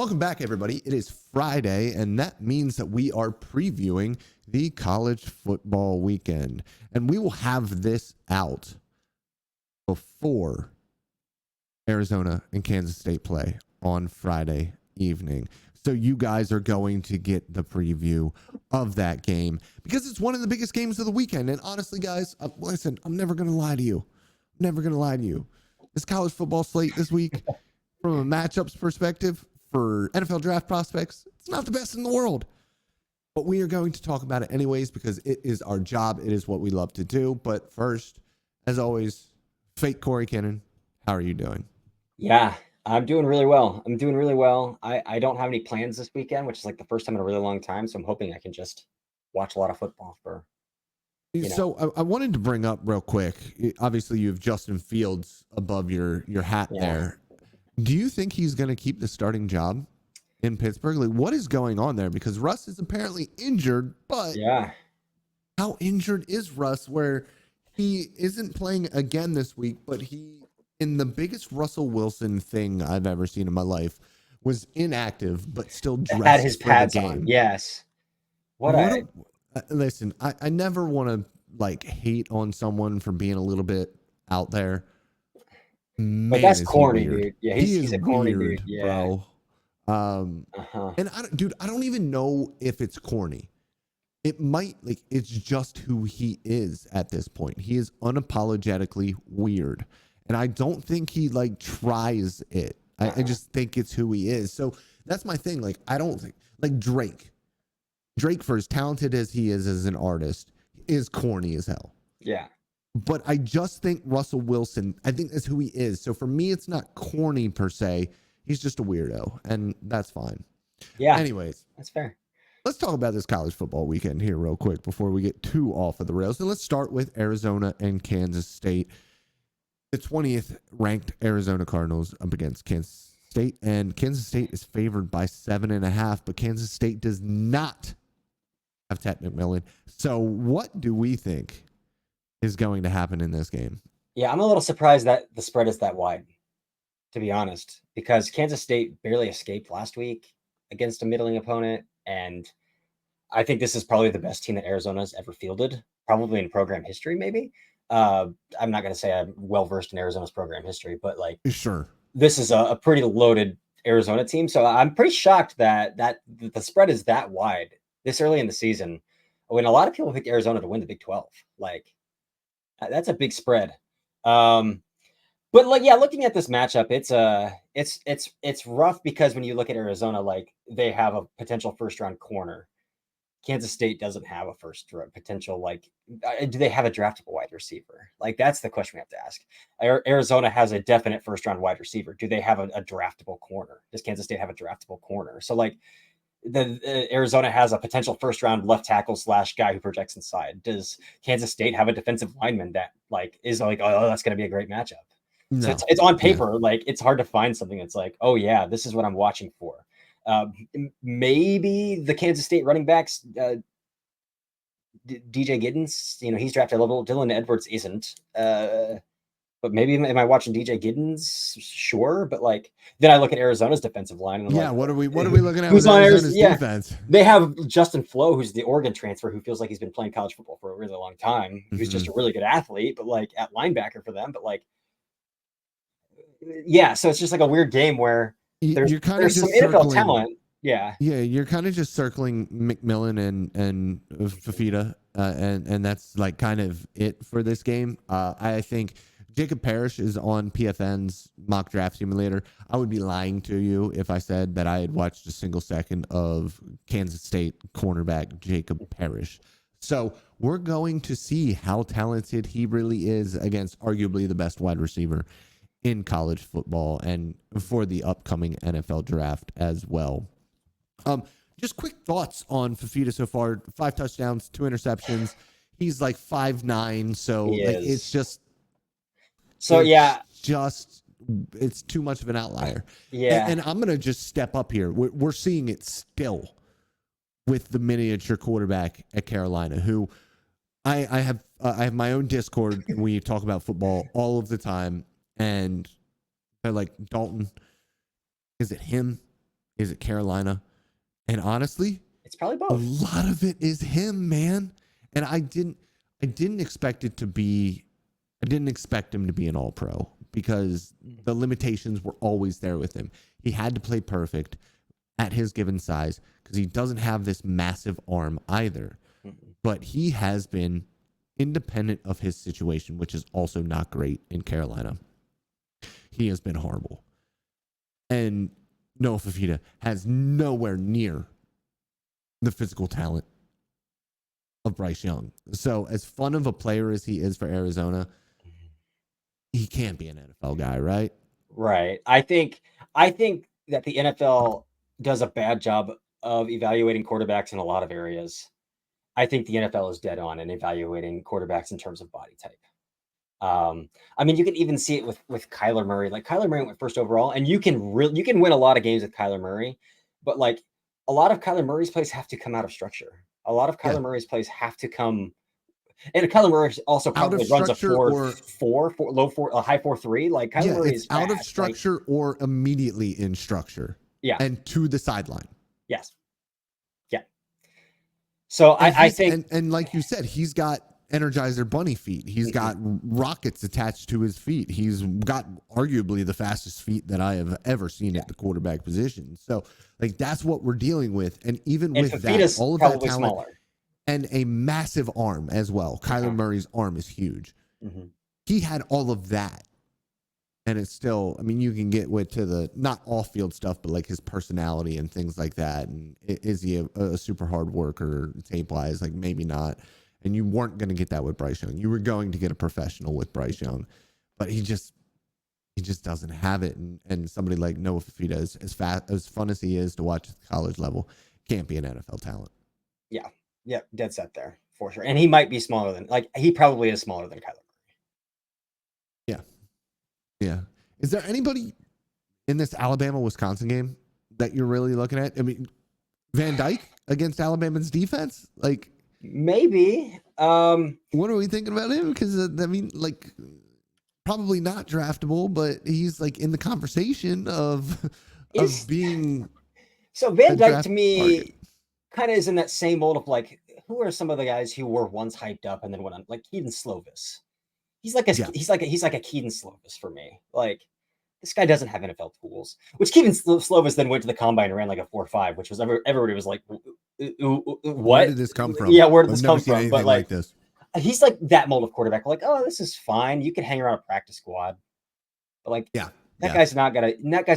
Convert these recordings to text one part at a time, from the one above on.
Welcome back, everybody. It is Friday, and that means that we are previewing the college football weekend. And we will have this out before Arizona and Kansas State play on Friday evening. So you guys are going to get the preview of that game because it's one of the biggest games of the weekend. And honestly, guys, listen, I'm never going to lie to you. This college football slate this week, from a matchups perspective, for NFL draft prospects, it's not the best in the world. But we are going to talk about it anyways because it is our job. It is what we love to do. But first, as always, fake Cory Kinnan, how are you doing? Yeah, I'm doing really well. I don't have any plans this weekend, which is like the first time in a really long time. So I'm hoping I can just watch a lot of football for, So I wanted to bring up real quick. Obviously, you have Justin Fields above your hat there. Do you think he's going to keep the starting job in Pittsburgh? Like, what is going on there? Because Russ is apparently injured, but how injured is Russ where he isn't playing again this week, but he, in the biggest Russell Wilson thing I've ever seen in my life, was inactive, but still dressed had his for pads the game. on. Yes. Listen, I never want to hate on someone for being a little bit out there. Man, but that's corny, dude. Yeah, he's a corny weird, dude. Yeah. Bro. And I don't even know if it's corny. It might, it's just who he is at this point. He is unapologetically weird. And I don't think he tries it. I just think it's who he is. So that's my thing. I don't think Drake, for as talented as he is as an artist, is corny as hell. Yeah. But I just think Russell Wilson, I think that's who he is. So for me, it's not corny per se. He's just a weirdo, and that's fine. Yeah. Anyways, that's fair. Let's talk about this college football weekend here real quick before we get too off of the rails. And let's start with Arizona and Kansas State. The 20th ranked Arizona Cardinals up against Kansas State, and Kansas State is favored by 7.5, but Kansas State does not have Tate McMillan. So what do we think is going to happen in this game? Yeah, I'm a little surprised that the spread is that wide, to be honest, because Kansas State barely escaped last week against a middling opponent. And I think this is probably the best team that Arizona's ever fielded, probably in program history, maybe. I'm not going to say I'm well-versed in Arizona's program history, but sure, this is a pretty loaded Arizona team. So I'm pretty shocked that the spread is that wide this early in the season, when a lot of people picked Arizona to win the Big 12. That's a big spread. But looking at this matchup, it's rough because when you look at Arizona, they have a potential first round corner. Kansas State doesn't have a potential. Do they have a draftable wide receiver? That's the question we have to ask. Arizona has a definite first round wide receiver. Do they have a draftable corner? Does Kansas State have a draftable corner? So Arizona has a potential first round left tackle / guy who projects inside. Does Kansas State have a defensive lineman that is that's going to be a great matchup? No. So it's on paper. It's hard to find something that's oh yeah, this is what I'm watching for. Maybe the Kansas State running backs, DJ Giddens, he's drafted level. Dylan Edwards isn't. But maybe am I watching DJ Giddens? Sure, but then I look at Arizona's defensive line. And what are we looking at with Arizona's defense? They have Justin Flo, who's the Oregon transfer, who feels like he's been playing college football for a really long time. Who's just a really good athlete, but at linebacker for them. But so it's just a weird game where there's some NFL talent. Yeah, you're kind of just circling McMillan and Fafita, and that's kind of it for this game. I think Jacob Parrish is on PFN's mock draft simulator. I would be lying to you if I said that I had watched a single second of Kansas State cornerback Jacob Parrish. So we're going to see how talented he really is against arguably the best wide receiver in college football and for the upcoming NFL draft as well. Just quick thoughts on Fafita so far. 5 touchdowns, 2 interceptions. He's 5'9", so it's just... it's too much of an outlier. Yeah. And I'm going to just step up here. We're seeing it still with the miniature quarterback at Carolina, who I have my own Discord. We talk about football all of the time. And they're Dalton, is it him? Is it Carolina? And honestly, It's probably a both. lot of it is him, man. And I didn't expect it to be. I didn't expect him to be an all-pro because the limitations were always there with him. He had to play perfect at his given size because he doesn't have this massive arm either. But he has been independent of his situation, which is also not great in Carolina. He has been horrible. And Noah Fifita has nowhere near the physical talent of Bryce Young. So as fun of a player as he is for Arizona, he can't be an NFL guy, right? Right. I think that the NFL does a bad job of evaluating quarterbacks in a lot of areas. I think the NFL is dead on in evaluating quarterbacks in terms of body type. I mean, you can even see it with Kyler Murray. Like Kyler Murray went first overall, and you can win a lot of games with Kyler Murray, but like a lot of Kyler Murray's plays have to come out of structure. A lot of Kyler Murray's plays have to come, and Kyler Murray also probably runs a 4.4, a high 4.3. Like Kyler Murray is out fast. of structure or immediately in structure. Yeah, and to the sideline. Yes. Yeah. So I think, and like you said, he's got Energizer bunny feet. He's got rockets attached to his feet. He's got arguably the fastest feet that I have ever seen at the quarterback position. So like that's what we're dealing with. And even with that, all of that talent smaller. And a massive arm as well. Kyler Murray's arm is huge. He had all of that. And it's still, I mean, you can get to the not off field stuff, but like his personality and things like that. And is he a super hard worker tape wise? Like maybe not. And you weren't going to get that with Bryce Young. You were going to get a professional with Bryce Young, but he just doesn't have it. And somebody like Noah Fifita, as fun as he is to watch at the college level, can't be an NFL talent. Yeah. Yeah. Dead set there for sure. And he might be smaller than, he probably is smaller than Kyler Murray. Yeah. Yeah. Is there anybody in this Alabama-Wisconsin game that you're really looking at? I mean, Van Dyke against Alabama's defense? Like, maybe. What are we thinking about him? Because, I mean, like, probably not draftable, but he's, like, in the conversation of being. So Van Dyke, to me, kind of is in that same mold of, like, who are some of the guys who were once hyped up and then went on? Like, Keaton Slovis. He's like a Keaton Slovis for me. Like, this guy doesn't have NFL tools, which Keaton Slovis then went to the combine and ran like a 4.5, which was everybody was like, what? Where did this come from? Yeah, where did this come from? But like this. He's like that mold of quarterback. Like, oh, this is fine. You can hang around a practice squad. But like, that guy's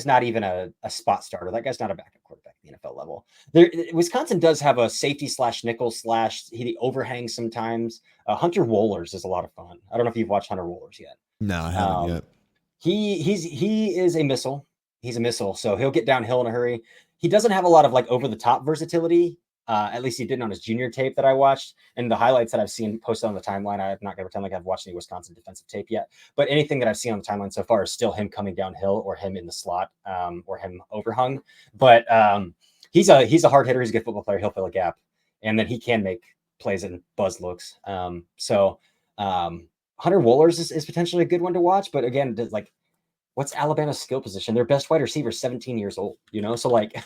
not even a spot starter. That guy's not a backup quarterback at the NFL level. Wisconsin does have a safety / nickel / he overhangs sometimes. Hunter Wohlers is a lot of fun. I don't know if you've watched Hunter Wohlers yet. No, I haven't yet. He is a missile. He's a missile, so he'll get downhill in a hurry. He doesn't have a lot of like over the top versatility. At least he didn't on his junior tape that I watched, and the highlights that I've seen posted on the timeline. I'm not going to pretend like I've watched any Wisconsin defensive tape yet, but anything that I've seen on the timeline so far is still him coming downhill or him in the slot or him overhung. But he's a hard hitter. He's a good football player. He'll fill a gap, and then he can make plays and buzz looks. Hunter Wohlers is potentially a good one to watch, but again, like, what's Alabama's skill position? Their best wide receiver is 17 years old, so like,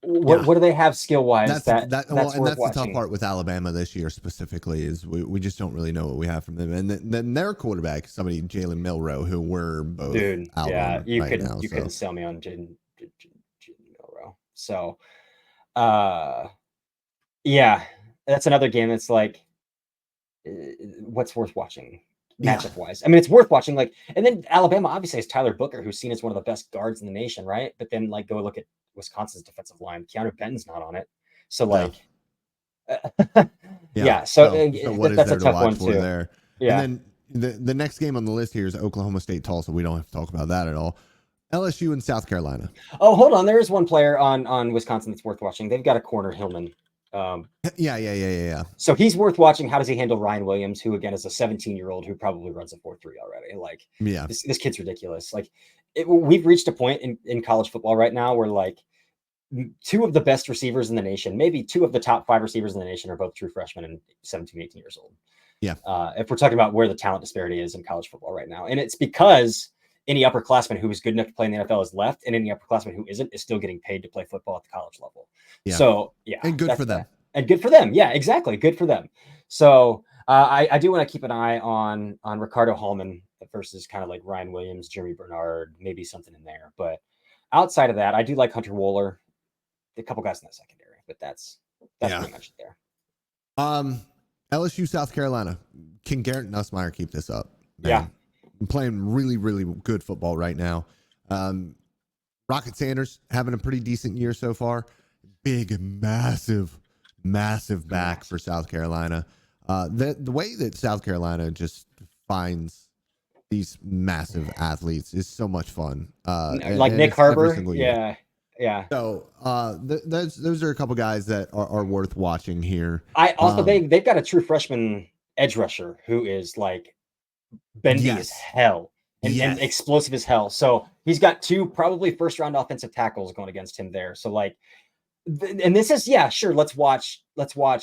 what do they have skill wise? That's the tough part with Alabama this year specifically is we just don't really know what we have from them. And then their quarterback, somebody Jalen Milroe, who we're both out on you right couldn't now, couldn't sell me on Jalen Milroe. So, that's another game that's like, what's worth watching matchup wise? I mean, it's worth watching. Like, and then Alabama obviously has Tyler Booker, who's seen as one of the best guards in the nation, right? But then like go look at Wisconsin's defensive line. Keanu Benton's not on it, so like, So what that's is there a tough to watch one for too. there? Yeah. And then the next game on the list here is Oklahoma State Tulsa. We don't have to talk about that at all. LSU and South Carolina. Oh, hold on. There is one player on Wisconsin that's worth watching. They've got a corner, Hillman. Yeah. So he's worth watching. How does he handle Ryan Williams, who again is a 17-year-old who probably runs a 4.3 already? Like, this kid's ridiculous. Like, we've reached a point in college football right now where like two of the best receivers in the nation, maybe two of the top 5 receivers in the nation, are both true freshmen and 17, 18 years old. Yeah. If we're talking about where the talent disparity is in college football right now, and it's because any upperclassman who is good enough to play in the NFL is left, and any upperclassman who isn't is still getting paid to play football at the college level. Yeah. So yeah, and good for them. And good for them. Yeah, exactly. Good for them. So I do want to keep an eye on Ricardo Hallman versus kind of like Ryan Williams, Jeremy Bernard, maybe something in there. But outside of that, I do like Hunter Wohler, a couple guys in the secondary, but that's pretty much it there. LSU, South Carolina. Can Garrett Nussmeier keep this up? Man. Yeah. I'm playing really, really good football right now. Rocket Sanders having a pretty decent year so far. Big, massive back for South Carolina. The way that South Carolina just finds these massive athletes is so much fun. Like Nick Harbor. Yeah. So those are a couple guys that are worth watching here. I also they've got a true freshman edge rusher who is like bendy as hell and explosive as hell. So he's got 2 probably first round offensive tackles going against him there. So like, and this is sure. Let's watch Will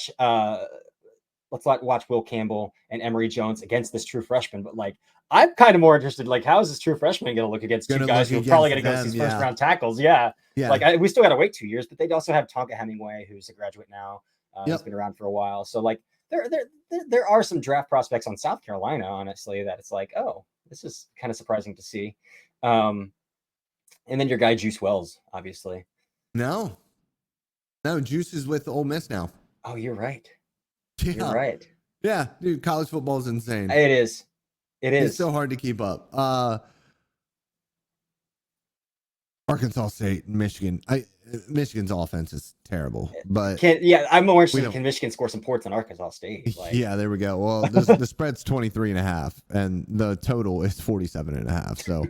Campbell and Emory Jones against this true freshman. But like, I'm kind of more interested. Like, how is this true freshman going to look against 2 guys who are probably going to go see first round tackles? Yeah. Like we still got to wait 2 years, but they also have Tonka Hemingway, who's a graduate now. He's been around for a while. So like, there are some draft prospects on South Carolina, honestly, that it's like, oh, this is kind of surprising to see. And then your guy Juice Wells, obviously. No, Juice is with Ole Miss now. Oh, you're right. Yeah. You're right. Yeah, dude, college football is insane. It is. It's so hard to keep up. Arkansas State, Michigan. Michigan's offense is terrible, but I'm more interested. Can Michigan score some points on Arkansas State? Like, yeah, there we go. Well, the spread's 23.5, and the total is 47.5. So,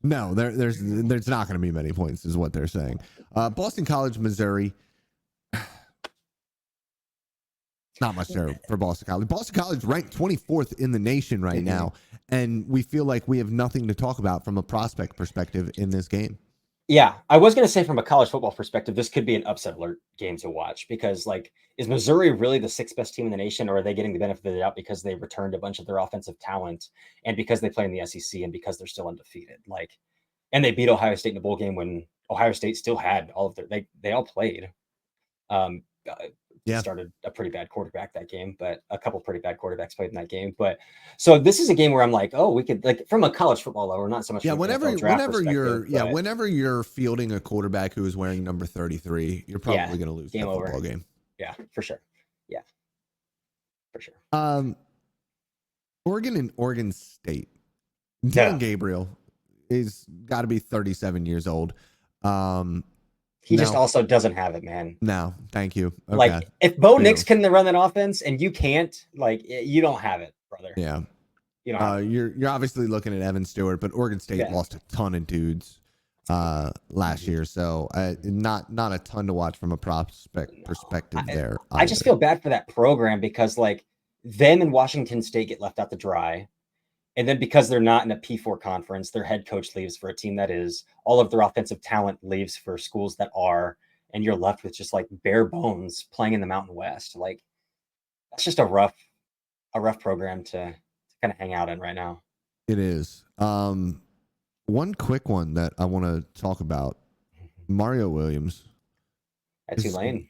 no, there's not going to be many points, is what they're saying. Boston College, Missouri. Not much there for Boston College. Boston College ranked 24th in the nation right now, and we feel like we have nothing to talk about from a prospect perspective in this game. Yeah, I was going to say from a college football perspective, this could be an upset alert game to watch because, like, is Missouri really the 6th best team in the nation, or are they getting the benefit of the doubt because they returned a bunch of their offensive talent and because they play in the SEC and because they're still undefeated? Like, and they beat Ohio State in a bowl game when Ohio State still had all of their they all played. Started a pretty bad quarterback that game, but a couple pretty bad quarterbacks played in that game. But so this is a game where I'm like, oh, we could, like, from a college football level, not so much. Yeah, whenever you're fielding a quarterback who is wearing number 33, you're probably going to lose that football game. Yeah, for sure. Yeah, for sure. Oregon and Oregon State. Dylan Gabriel is got to be 37 years old. He just also doesn't have it, man. No, thank you. Okay. Like, if Bo Nix can run that offense and you can't, like, you don't have it, brother. Yeah. You're obviously looking at Evan Stewart, but Oregon State lost a ton of dudes last year, so not a ton to watch from a prospect perspective there. I just feel bad for that program because, like, them and Washington State get left out to dry. And then because they're not in a P4 conference, their head coach leaves for a team that is. All of their offensive talent leaves for schools that are. And you're left with just like bare bones playing in the Mountain West. Like, that's just a rough program to kind of hang out in right now. It is. One quick one that I want to talk about. Mario Williams. At Tulane.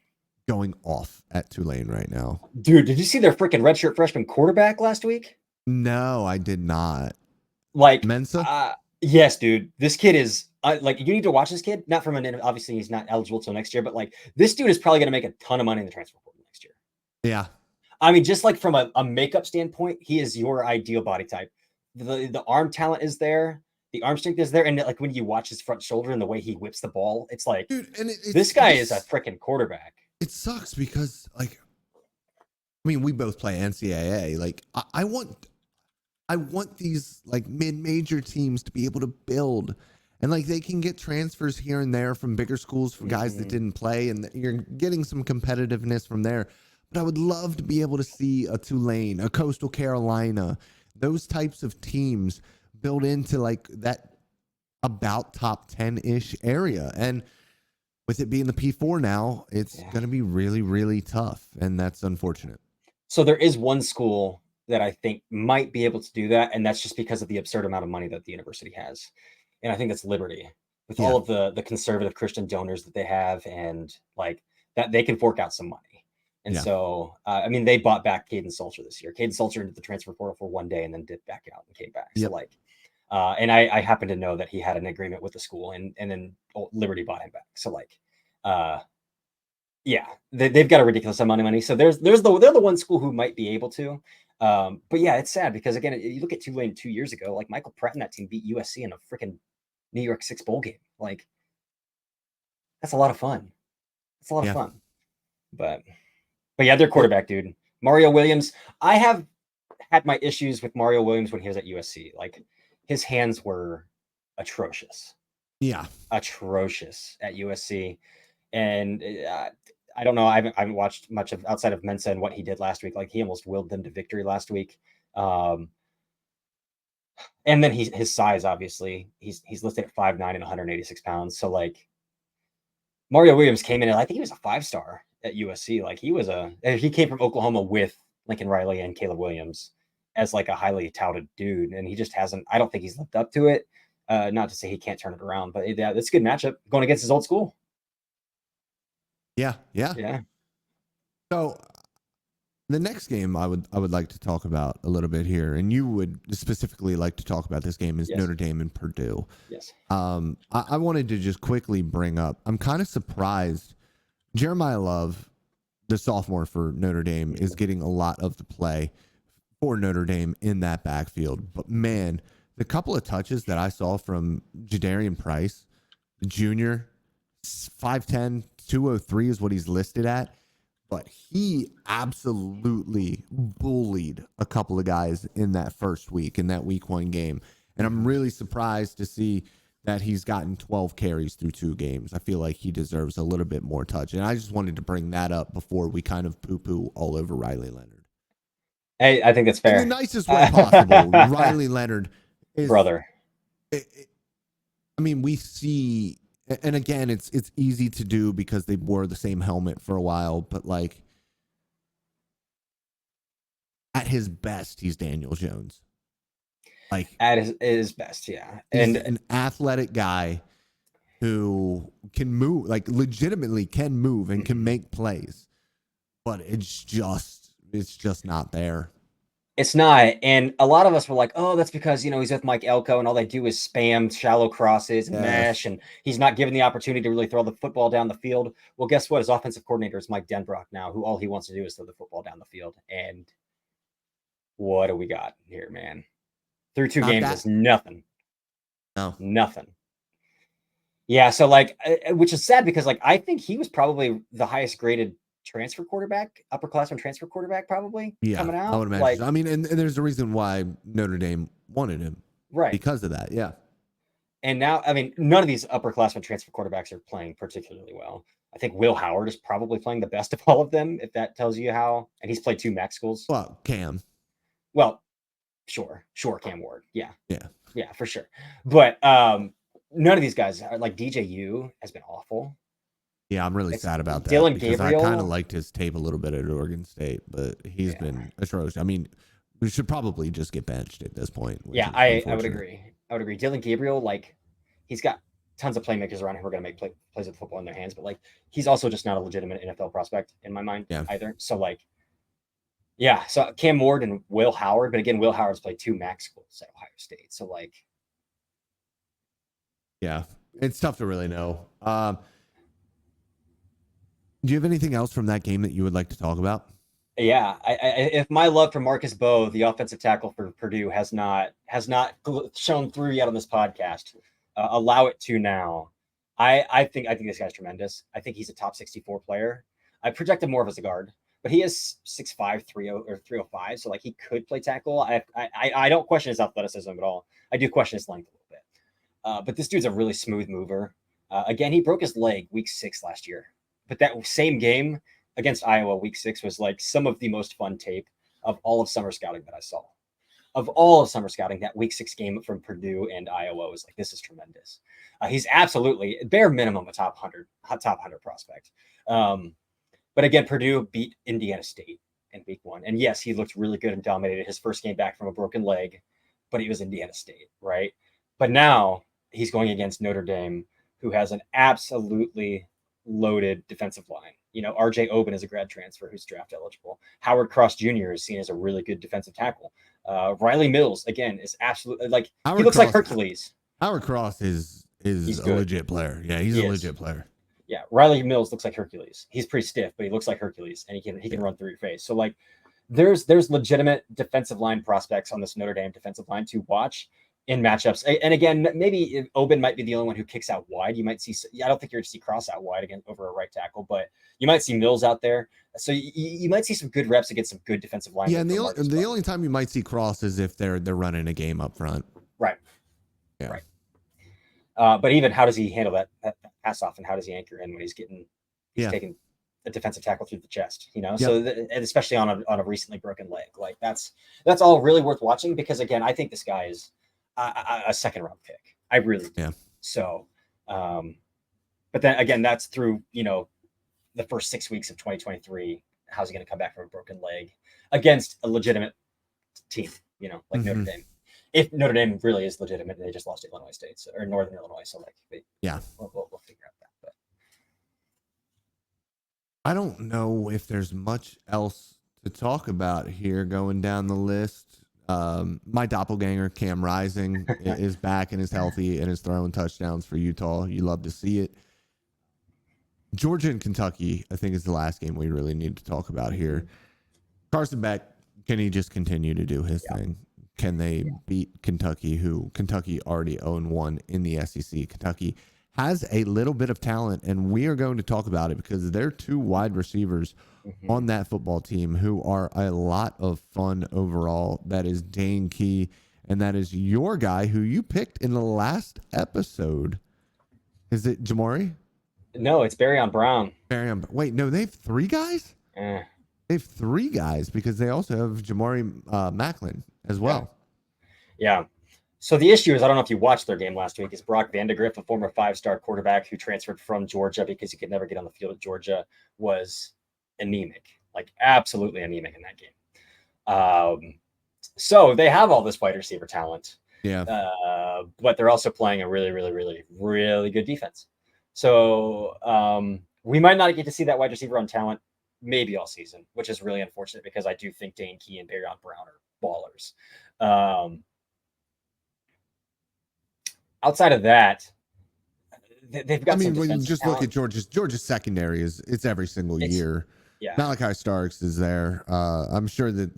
Going off at Tulane right now. Dude, did you see their freaking redshirt freshman quarterback last week? No, I did not. Like Mensa? Yes, dude. This kid is like, you need to watch this kid. Not from obviously he's not eligible till next year, but like, this dude is probably going to make a ton of money in the transfer portal next year. Yeah. I mean, just like from a makeup standpoint, he is your ideal body type. The arm talent is there. The arm strength is there. And like, when you watch his front shoulder and the way he whips the ball, it's like, dude, and this guy is a freaking quarterback. It sucks because, like, I mean, we both play NCAA. Like, I want these like mid-major teams to be able to build, and like they can get transfers here and there from bigger schools for guys that didn't play, and you're getting some competitiveness from there. But I would love to be able to see a Tulane, a Coastal Carolina, those types of teams build into like that about top 10-ish area. And with it being the P4 now, it's going to be really, really tough, and that's unfortunate. So there is one school that I think might be able to do that, and that's just because of the absurd amount of money that the university has. And I think that's Liberty, with all of the conservative Christian donors that they have, and like that they can fork out some money. And so, I mean, they bought back Caden Solcher this year. Caden Solcher into the transfer portal for one day and then dipped back out and came back. So like, and I happen to know that he had an agreement with the school, and then Liberty bought him back. So like, yeah, they've got a ridiculous amount of money. So they're the one school who might be able to. But yeah, it's sad because again, you look at Tulane 2 years ago, like Michael Pratt and that team beat USC in a freaking New York 6 bowl game. Like, that's a lot of fun. It's a lot of fun. But yeah, their quarterback, dude, Mario Williams. I have had my issues with Mario Williams when he was at USC. Like, his hands were atrocious. Yeah, atrocious at USC, and I don't know. I haven't watched much of outside of Mensa and what he did last week. Like, he almost willed them to victory last week. And then his size, obviously, he's listed at 5'9" and 186 pounds. So like, Mario Williams came in, and I think he was a 5-star at USC. Like, he came from Oklahoma with Lincoln Riley and Caleb Williams as like a highly touted dude, and he just hasn't. I don't think he's lived up to it. Not to say he can't turn it around, but yeah, that's a good matchup going against his old school. Yeah. So the next game I would like to talk about a little bit here, and you would specifically like to talk about this game, is Notre Dame and Purdue. Yes. I wanted to just quickly bring up, I'm kind of surprised Jeremiah Love, the sophomore for Notre Dame, is getting a lot of the play for Notre Dame in that backfield. But man, the couple of touches that I saw from Jadarian Price, the junior, 5'10", 203 is what he's listed at. But he absolutely bullied a couple of guys in that first week, in that week 1 game. And I'm really surprised to see that he's gotten 12 carries through 2 games. I feel like he deserves a little bit more touch. And I just wanted to bring that up before we kind of poo-poo all over Riley Leonard. Hey, I think that's fair. In the nicest way possible. Riley Leonard is... Brother. I mean, we see... And again, it's easy to do because they wore the same helmet for a while, but like, at his best, he's Daniel Jones. Like, at his best, yeah. And an athletic guy who can move, like legitimately can move and can make plays, but it's just not there. It's not. And a lot of us were like, oh, that's because, he's with Mike Elko and all they do is spam shallow crosses and mesh, and he's not given the opportunity to really throw the football down the field. Well, guess what? His offensive coordinator is Mike Denbrock now, who all he wants to do is throw the football down the field. And what do we got here, man? Through 2 games is nothing. No. Nothing. Yeah, so like, which is sad because like, I think he was probably the highest graded transfer quarterback, upperclassman transfer quarterback, probably coming out. I would imagine. Like, I mean, and there's a reason why Notre Dame wanted him, right? Because of that, yeah. And now, I mean, none of these upperclassman transfer quarterbacks are playing particularly well. I think Will Howard is probably playing the best of all of them, if that tells you how. And he's played 2 MAC schools. Well, Cam. Well, sure, Cam Ward, yeah, for sure. But none of these guys are like DJU has been awful. Yeah, I'm really sad about that. Dylan because Gabriel, I kind of liked his tape a little bit at Oregon State, but he's been atrocious. I mean, we should probably just get benched at this point. Yeah, I would agree. Dylan Gabriel, like, he's got tons of playmakers around him who are going to make plays with football in their hands, but like, he's also just not a legitimate NFL prospect in my mind either. So like, yeah, so Cam Ward and Will Howard, but again, Will Howard's played 2 MAC schools at Ohio State. So like, yeah, it's tough to really know. Do you have anything else from that game that you would like to talk about? Yeah, if my love for Marcus Bowe, the offensive tackle for Purdue, has not shown through yet on this podcast, allow it to now. I think this guy's tremendous. I think he's a top 64 player. I projected more of as a guard, but he is 6'5", 30 or 305, so like he could play tackle. I don't question his athleticism at all. I do question his length a little bit. But this dude's a really smooth mover. Again, he broke his leg week 6 last year. But that same game against Iowa week 6 was like some of the most fun tape of all of summer scouting that I saw. Of all of summer scouting, that week 6 game from Purdue and Iowa was like, this is tremendous. He's absolutely, bare minimum, a top 100 prospect. But again, Purdue beat Indiana State in week 1. And yes, he looked really good and dominated his first game back from a broken leg, but he was Indiana State, right? But now he's going against Notre Dame, who has an absolutely loaded defensive line. RJ Oben is a grad transfer who's draft eligible. Howard Cross Jr. is seen as a really good defensive tackle. Riley Mills, again, is absolutely he looks like Hercules. Howard Cross is a legit player. Yeah, he's a legit player. Yeah, Riley Mills looks like Hercules. He's pretty stiff, but he looks like Hercules, and he can run through your face. So there's legitimate defensive line prospects on this Notre Dame defensive line to watch in matchups. And again, maybe Oben might be the only one who kicks out wide. You might see, I don't think you're going to see Cross out wide again over a right tackle, but you might see Mills out there. So you might see some good reps against some good defensive line. Yeah, and the only time you might see Cross is if they're running a game up front. Right. Yeah. Right. But even how does he handle that pass off, and how does he anchor in when he's taking a defensive tackle through the chest, Yep. So and especially on a recently broken leg, that's all really worth watching, because again, I think this guy is a second round pick. I really do. Yeah. So, but then again, that's through the first 6 weeks of 2023. How's he going to come back from a broken leg against a legitimate team? Notre Dame. If Notre Dame really is legitimate, they just lost to Illinois State or Northern Illinois, so we'll figure out that. But I don't know if there's much else to talk about here going down the list. My doppelganger Cam Rising is back and is healthy and is throwing touchdowns for Utah. You love to see it. Georgia and Kentucky, I think, is the last game we really need to talk about here. Carson Beck, can he just continue to do his thing? Can they beat Kentucky, who Kentucky already 0-1 in the SEC? Kentucky has a little bit of talent, and we are going to talk about it because there are 2 wide receivers on that football team who are a lot of fun overall. That is Dane Key, and that is your guy who you picked in the last episode. Is it Jamari? No, it's Barryon Brown. Wait, no, they have 3 guys? Eh. They have 3 guys because they also have Jamari Macklin as well. Yeah. So the issue is, I don't know if you watched their game last week, is Brock Vandegrift, a former 5-star quarterback who transferred from Georgia because he could never get on the field at Georgia, was anemic, absolutely anemic in that game. So they have all this wide receiver talent. Yeah. But they're also playing a really, really, really, really good defense. So we might not get to see that wide receiver on talent maybe all season, which is really unfortunate because I do think Dane Key and Barryon Brown are ballers. Outside of that, they've got. When you just look at Georgia's secondary it's every single year. Yeah. Malachi Starks is there. I'm sure that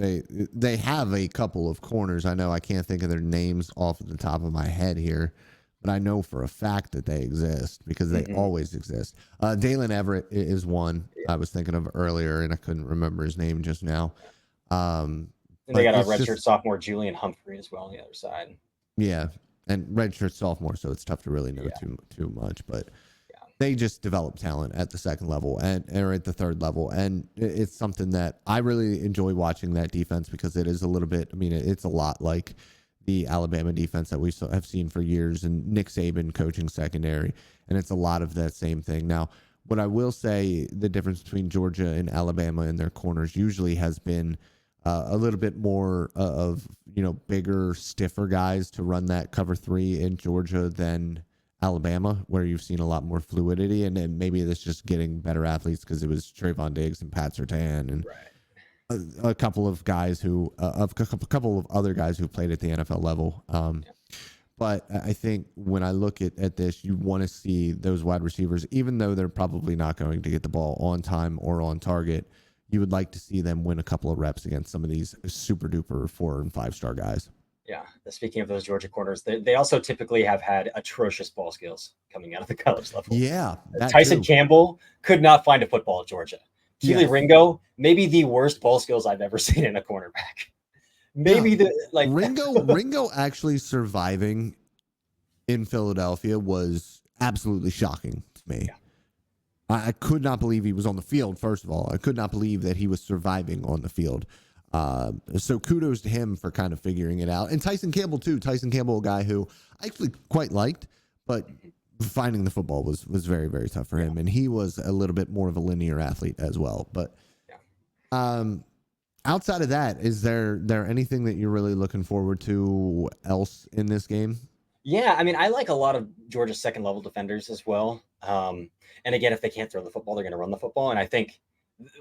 they have a couple of corners. I know I can't think of their names off the top of my head here, but I know for a fact that they exist because they always exist. Dalen Everett is one I was thinking of earlier, and I couldn't remember his name just now. And they got a redshirt sophomore, Julian Humphrey, as well on the other side. Yeah, and redshirt sophomore, so it's tough to really know too much. But they just develop talent at the second level or at the third level, and it's something that I really enjoy watching that defense because it is a little bit. It's a lot like the Alabama defense that we have seen for years, and Nick Saban coaching secondary, and it's a lot of that same thing. Now, what I will say, the difference between Georgia and Alabama in their corners usually has been a little bit more of bigger, stiffer guys to run that cover 3 in Georgia than Alabama, where you've seen a lot more fluidity, and then maybe it's just getting better athletes because it was Trayvon Diggs and Pat Surtain and. Right. A couple of guys a couple of other guys who played at the NFL level. But I think when I look at this, you want to see those wide receivers, even though they're probably not going to get the ball on time or on target, you would like to see them win a couple of reps against some of these super duper 4- and 5-star guys. Yeah. Speaking of those Georgia corners, they also typically have had atrocious ball skills coming out of the college level. Yeah. Tyson Campbell could not find a football at Georgia. Keely Ringo, maybe the worst ball skills I've ever seen in a cornerback. Maybe Ringo actually surviving in Philadelphia was absolutely shocking to me. Yeah. I could not believe he was on the field. First of all, I could not believe that he was surviving on the field. So kudos to him for kind of figuring it out. And Tyson Campbell too. Tyson Campbell, a guy who I actually quite liked, but finding the football was very, very tough for him. And he was a little bit more of a linear athlete as well. But Outside of that, is there anything that you're really looking forward to else in this game? Yeah, I mean, I like a lot of Georgia's second level defenders as well. And again, if they can't throw the football, they're going to run the football. And I think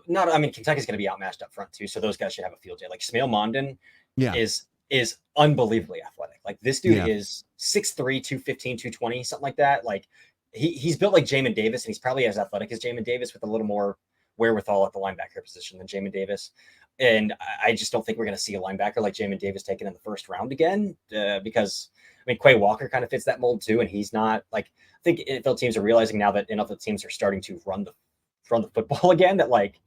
not. I mean, Kentucky's going to be outmatched up front too, so those guys should have a field day. Like Smail Mondin Yeah, is unbelievably athletic. Like this dude yeah, is 6'3", 215, 220, something like that. Like he's built like Jamin Davis, and he's probably as athletic as Jamin Davis with a little more wherewithal at the linebacker position than Jamin Davis. And I just don't think we're going to see a linebacker like Jamin Davis taken in the first round again, because I mean, Quay Walker kind of fits that mold too, and he's not like I think NFL teams are realizing now that NFL teams are starting to run the football again. That like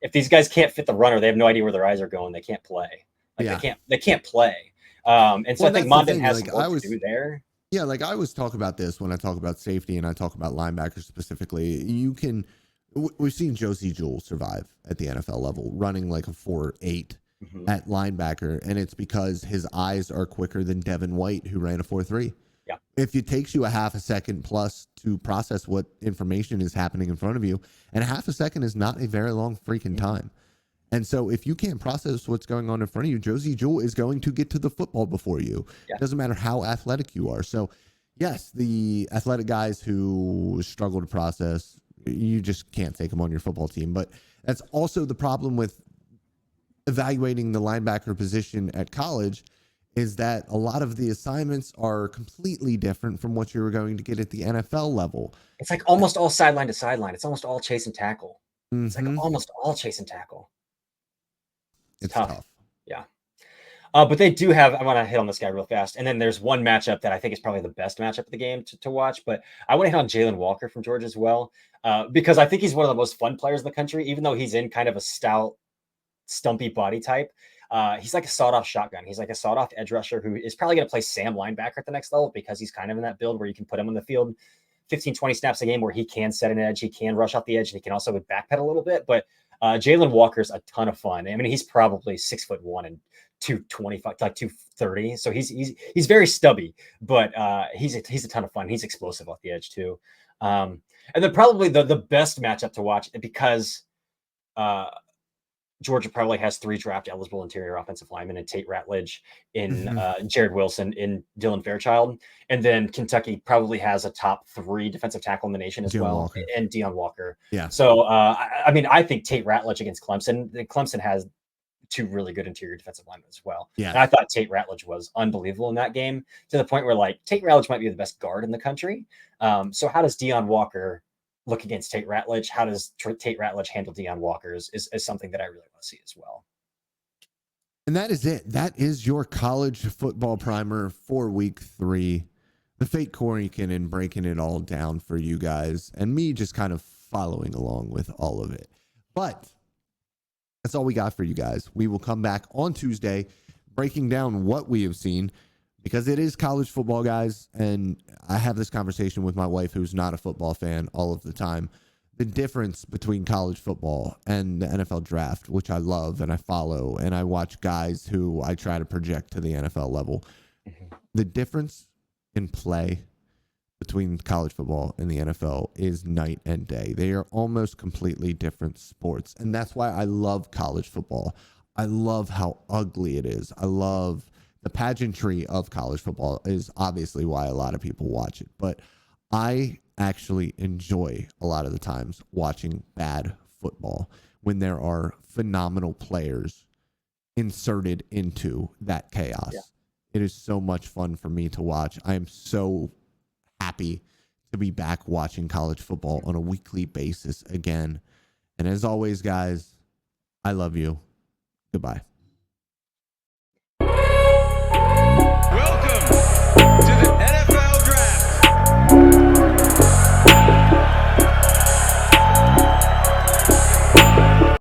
if these guys can't fit the runner, they have no idea where their eyes are going. They can't play. Like yeah. they can't play. And so Well, I think that's the Mondin thing. has Like some work to do there. yeah, like I always talk about this when I talk about safety and I talk about linebackers specifically. We've seen Josie Jewell survive at the NFL level, running like a 4.8 at linebacker, and it's because his eyes are quicker than Devin White, who ran a 4.3. Yeah. If it takes you a half a second plus to process what information is happening in front of you, and a half a second is not a very long freaking time. And so if you can't process what's going on in front of you, Josie Jewell is going to get to the football before you. Yeah. It doesn't matter how athletic you are. So, yes, the athletic guys who struggle to process, you just can't take them on your football team. But that's also the problem with evaluating the linebacker position at college, is that a lot of the assignments are completely different from what you were going to get at the NFL level. It's like almost all sideline to sideline. It's almost all chase and tackle. It's like Mm-hmm. almost all chase and tackle. It's It's tough. tough. Yeah. But they do have, I want to hit on this guy real fast. And then there's one matchup that I think is probably the best matchup of the game to watch. But I want to hit on Jalen Walker from Georgia as well, because I think he's one of the most fun players in the country, even though he's in kind of a stout, stumpy body type. He's like a sawed-off shotgun. He's like a sawed-off edge rusher who is probably going to play Sam linebacker at the next level, because he's kind of in that build where you can put him on the field 15, 20 snaps a game where he can set an edge, he can rush off the edge, and he can also backpedal a little bit. But Jalen Walker's a ton of fun. I mean, he's probably 6'1" and 225, like 230. So he's very stubby, but he's a ton of fun. He's explosive off the edge too. And then probably the best matchup to watch, because Georgia probably has 3 draft eligible interior offensive linemen in Tate Ratledge, in Jared Wilson, in Dylan Fairchild. And then Kentucky probably has a top 3 defensive tackle in the nation as Deone well, Walker. and Deone Walker. Yeah. So, I mean, I think Tate Ratledge against Clemson, Clemson has 2 really good interior defensive linemen as well. Yeah. And I thought Tate Ratledge was unbelievable in that game, to the point where like Tate Ratledge might be the best guard in the country. So how does Deone Walker look against Tate Ratledge? How does Tate Ratledge handle Deone Walker is something that I really want to see as well. And that is it. That is your college football primer for week 3. The fake Cory and breaking it all down for you guys, and me just kind of following along with all of it. But that's all we got for you guys. We will come back on Tuesday breaking down what we have seen, because it is college football, guys. And I have this conversation with my wife, who's not a football fan, all of the time. The difference between college football and the NFL draft, which I love and I follow, and I watch guys who I try to project to the NFL level. The difference in play between college football and the NFL is night and day. They are almost completely different sports. And that's why I love college football. I love how ugly it is. I love the pageantry of college football, is obviously why a lot of people watch it. But I actually enjoy a lot of the times watching bad football when there are phenomenal players inserted into that chaos. Yeah. It is so much fun for me to watch. I am so happy to be back watching college football on a weekly basis again. And as always, guys, I love you. Goodbye.